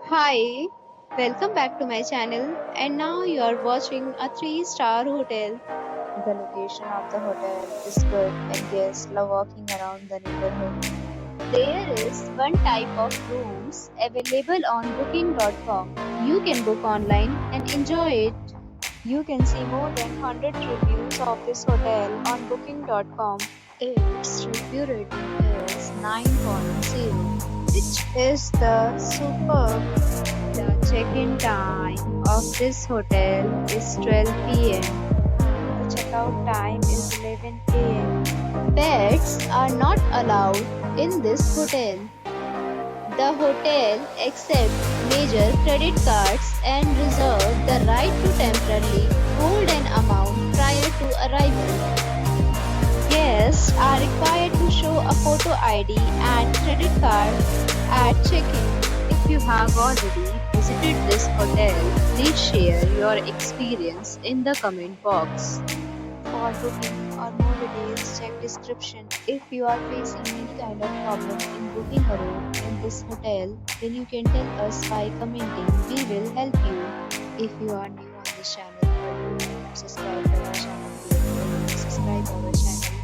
Hi, welcome back to my channel and now you are watching a 3-star hotel. The location of the hotel is good and guests love walking around the neighborhood. There is one type of rooms available on booking.com. You can book online and enjoy it. You can see more than 100 reviews of this hotel on booking.com. Its review rating is 9.0, which is the superb. The check-in time of this hotel is 12 p.m. The checkout time is 11 a.m. Pets are not allowed in this hotel. The hotel accepts major credit cards and reserves the right to temporarily hold an amount prior to arrival. Guests are required to show a photo ID and credit card at check-in. If you have already visited this hotel, please share your experience in the comment box. For booking or more details, check description. If you are facing any kind of problem in booking a room in this hotel, then you can tell us by commenting. We will help you. If you are new on this channel or you have not subscribed our channel yet, then subscribe our channel